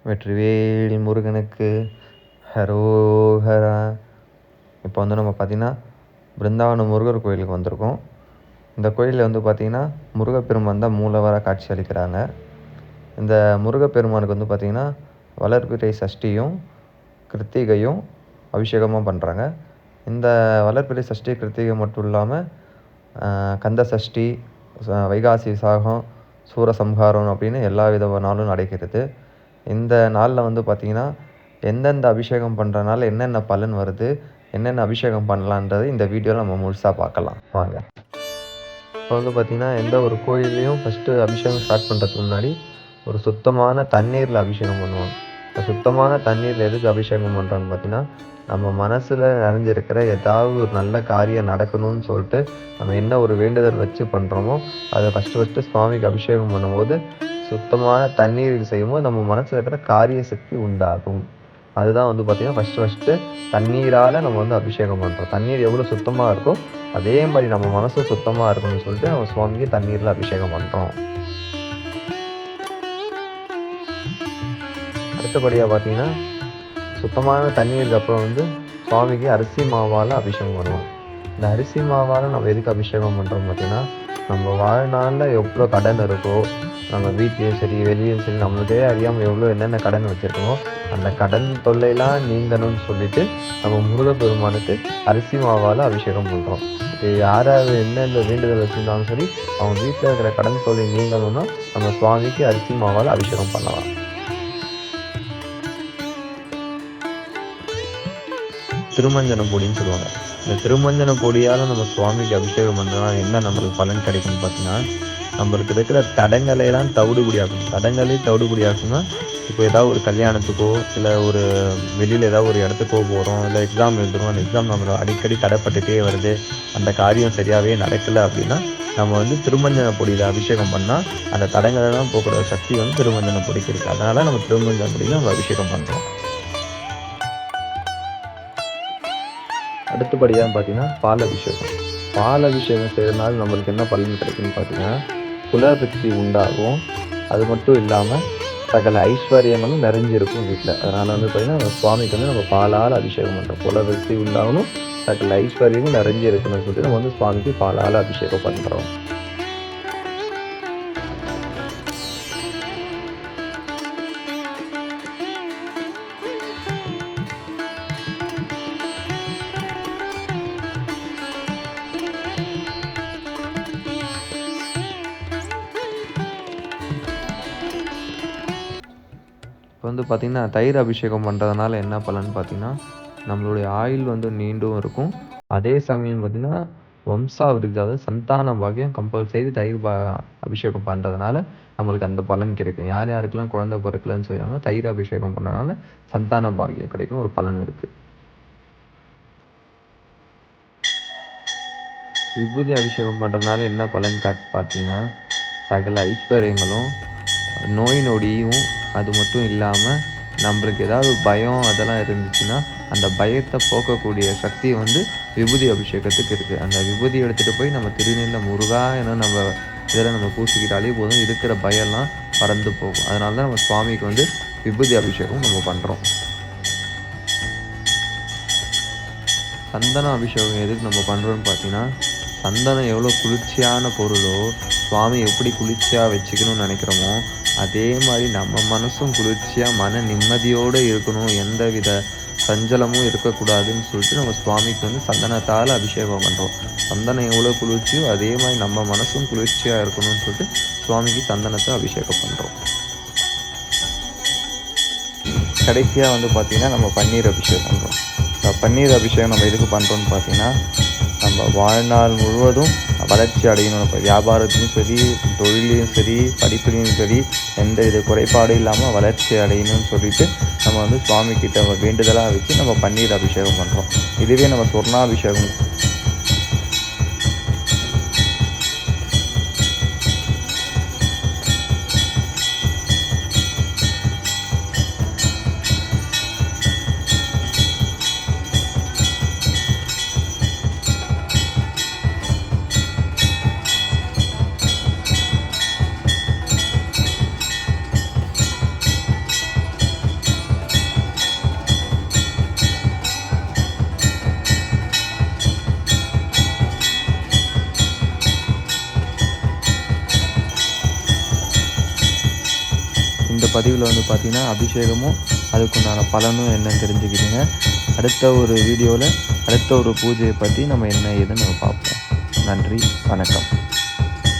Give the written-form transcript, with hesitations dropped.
வெற்றிவேல் முருகனுக்கு ஹரோஹரா. இப்போ வந்து நம்ம பார்த்திங்கன்னா பிருந்தாவன முருகர் கோயிலுக்கு வந்திருக்கோம். இந்த கோயிலில் வந்து பார்த்திங்கன்னா முருகப்பெருமான் தான் மூலவராக காட்சி அளிக்கிறாங்க. இந்த முருகப்பெருமானுக்கு வந்து பார்த்திங்கன்னா வளர்பிறை சஷ்டியும் கிருத்திகையும் அபிஷேகமாக பண்ணுறாங்க. இந்த வளர்பிறை சஷ்டி கிருத்திகை மட்டும் இல்லாமல் கந்த சஷ்டி, வைகாசி விசாகம், சூரசம்ஹாரம் அப்படின்னு எல்லா வித நாளும் நடக்கிறது. இந்த நாளில் வந்து பார்த்திங்கன்னா எந்தெந்த அபிஷேகம் பண்ணுறதுனால என்னென்ன பலன் வருது, என்னென்ன அபிஷேகம் பண்ணலான்றது இந்த வீடியோவில் நம்ம முழுசாக பார்க்கலாம் வாங்க. இப்போ வந்து பார்த்திங்கன்னா எந்த ஒரு கோயிலையும் ஃபஸ்ட்டு அபிஷேகம் ஸ்டார்ட் பண்ணுறதுக்கு முன்னாடி ஒரு சுத்தமான தண்ணீரில் அபிஷேகம் பண்ணுவாங்க. இந்த சுத்தமான தண்ணீரில் எதுக்கு அபிஷேகம் பண்ணுறான்னு பார்த்திங்கன்னா நம்ம மனசில் நிறைஞ்சிருக்கிற ஏதாவது ஒரு நல்ல காரியம் நடக்கணும்னு சொல்லிட்டு நம்ம என்ன ஒரு வேண்டுதல் வச்சு பண்ணுறோமோ அதை ஃபஸ்ட்டு சுவாமிக்கு அபிஷேகம் பண்ணும்போது சுத்தமான தண்ணீரில் செய்யும்போது நம்ம மனசில் இருக்கிற காரிய சக்தி உண்டாகும். அதுதான் வந்து பார்த்திங்கன்னா ஃபஸ்ட்டு தண்ணீரால் நம்ம வந்து அபிஷேகம் பண்ணுறோம். தண்ணீர் எவ்வளோ சுத்தமாக இருக்கோ அதே மாதிரி நம்ம மனசும் சுத்தமாக இருக்கணும்னு சொல்லிட்டு நம்ம சுவாமிக்கு தண்ணீரில் அபிஷேகம் பண்ணுறோம். அடுத்தபடியாக பார்த்திங்கன்னா சுத்தமான தண்ணீருக்கு அப்புறம் வந்து சுவாமிக்கு அரிசி மாவால் அபிஷேகம் பண்ணுவோம். இந்த அரிசி மாவால் நம்ம எதுக்கு அபிஷேகம் பண்ணுறோம் பார்த்திங்கன்னா நம்ம வாழ்நாளில் எவ்வளோ கடன் இருக்கோ, நம்ம வீட்லேயும் சரி வெளியும் சரி நம்மளுக்கே அறியாமல் எவ்வளோ என்னென்ன கடன் வச்சுருக்கோமோ அந்த கடன் தொல்லையெல்லாம் நீங்கணும்னு சொல்லிட்டு நம்ம முருகப்பெருமானுக்கு அரிசி மாவால் அபிஷேகம் பண்ணுறோம். இது யாராவது என்னென்ன வேண்டுதல் வச்சுருந்தாலும் சரி அவங்க வீட்டில் இருக்கிற கடன் தொல்லை நீங்கணும்னா நம்ம சுவாமிக்கு அரிசி மாவால் அபிஷேகம் பண்ணலாம். திருமஞ்சன பொடின்னு சொல்லுவாங்க. இந்த திருமஞ்சன பொடியால் நம்ம சுவாமிக்கு அபிஷேகம் பண்ணுறதுனால என்ன நம்மளுக்கு பலன் கிடைக்கும்னு பார்த்தீங்கன்னா நம்மளுக்கு இருக்கிற தடங்களையெல்லாம் தவிடுபடியாக்குன்னா இப்போ ஏதாவது ஒரு கல்யாணத்துக்கோ இல்லை ஒரு வெளியில் ஏதாவது ஒரு இடத்துக்கோ போகிறோம், இல்லை எக்ஸாம் எழுதுகிறோம், அந்த எக்ஸாம் நம்மளை அடிக்கடி தடைப்பட்டுட்டே வருது, அந்த காரியம் சரியாகவே நடக்கலை அப்படின்னா நம்ம வந்து திருமஞ்சன பொடியில் அபிஷேகம் பண்ணால் அந்த தடங்களெல்லாம் போக்குற சக்தி வந்து திருமஞ்சன பொடிக்கு இருக்குது. அதனால் நம்ம திருமஞ்சன பொடியில் நம்ம அபிஷேகம் பண்ணுறோம். அடுத்தபடியாக பார்த்தீங்கன்னா பால் அபிஷேகம் செய்கிறதுனால நம்மளுக்கு என்ன பலன் கிடைக்குன்னு பார்த்தீங்கன்னா குலசக்தி உண்டாகும். அது மட்டும் இல்லாமல் சகல ஐஸ்வர்யங்களும் நிறைஞ்சிருக்கும் வீட்டில். அதனால் வந்து பார்த்திங்கன்னா சுவாமிக்கு வந்து நம்ம பாலால் அபிஷேகம் பண்ணுறோம். குலசக்தி உண்டாகணும், சகல ஐஸ்வர்யமும் நிறைஞ்சிருக்கணும்னு சொல்லிட்டு நம்ம வந்து சுவாமிக்கு பாலால் அபிஷேகம் பண்ணுறோம். இப்போ வந்து பார்த்திங்கன்னா தயிர் அபிஷேகம் பண்ணுறதுனால என்ன பலன் பார்த்திங்கன்னா நம்மளுடைய ஆயுள் வந்து நீண்டும் இருக்கும். அதே சமயம் பார்த்திங்கன்னா வம்சாவிருத்தி, அதாவது சந்தான பாக்கியம் கம்பல்சரி தயிர் அபிஷேகம் பண்ணுறதுனால நம்மளுக்கு அந்த பலன் கிடைக்கும். யார் யாருக்கெல்லாம் குழந்தை பிறக்கலன்னு சொல்லுவாங்க தயிர் அபிஷேகம் பண்ணுறதுனால சந்தான பாக்கியம் கிடைக்கும் ஒரு பலன் இருக்குது. விபூதி அபிஷேகம் பண்ணுறதுனால என்ன பலன் பார்த்தீங்கன்னா சகல ஐஸ்வர்யங்களும் நோய் நொடியும், அது மட்டும் இல்லாமல் நம்மளுக்கு ஏதாவது பயம் அதெல்லாம் இருந்துச்சுன்னா அந்த பயத்தை போக்கக்கூடிய சக்தி வந்து விபூதி அபிஷேகத்துக்கு இருக்குது. அந்த விபூதி எடுத்துகிட்டு போய் நம்ம திருநெல்ல முருகா ஏன்னா நம்ம இதில் நம்ம பூசிக்கிட்டாலே போதும் இருக்கிற பயம்லாம் பறந்து போகும். அதனால தான் நம்ம சுவாமிக்கு வந்து விபூதி அபிஷேகம் நம்ம பண்ணுறோம். சந்தன அபிஷேகம் எதுக்கு நம்ம பண்ணுறோன்னு பார்த்தீங்கன்னா சந்தனம் எவ்வளோ குளிர்ச்சியான பொருளோ சுவாமி எப்படி குளிர்ச்சியாக வச்சுக்கணும்னு நினைக்கிறோமோ அதே மாதிரி நம்ம மனசும் குளிர்ச்சியாக மன நிம்மதியோடு இருக்கணும், எந்த வித சஞ்சலமும் இருக்கக்கூடாதுன்னு சொல்லிட்டு நம்ம சுவாமிக்கு வந்து சந்தனத்தால் அபிஷேகம் பண்ணுறோம். சந்தனம் எவ்வளோ குளிர்ச்சியோ அதே மாதிரி நம்ம மனசும் குளிர்ச்சியாக இருக்கணும்னு சொல்லிட்டு சுவாமிக்கு சந்தனத்தை அபிஷேகம் பண்ணுறோம். கடைசியாக வந்து பார்த்திங்கன்னா நம்ம பன்னீர் அபிஷேகம் பண்ணுறோம். இந்த பன்னீர் அபிஷேகம் நம்ம எதுக்கு பண்ணுறோன்னு பார்த்தீங்கன்னா நம்ம வாழ்நாள் முழுவதும் வளர்ச்சி அடையணும். இப்போ வியாபாரத்துலையும் சரி, தொழிலையும் சரி, படிப்புலையும் சரி எந்த வித குறைபாடும் இல்லாமல் வளர்ச்சி அடையணும்னு சொல்லிட்டு நம்ம வந்து சுவாமி கிட்ட வேண்டுதலாக வச்சு நம்ம பன்னீர் அபிஷேகம் பண்ணுறோம். இதுவே நம்ம சொர்ணாபிஷேகம் பதிவில் வந்து பார்த்திங்கன்னா அபிஷேகமும் அதுக்குண்டான பலனும் என்னன்னு தெரிஞ்சுக்கிட்டுங்க. அடுத்த ஒரு வீடியோவில் அடுத்த ஒரு பூஜையை பற்றி நம்ம என்ன ஏதுன்னு நம்ம பார்ப்போம். நன்றி, வணக்கம்.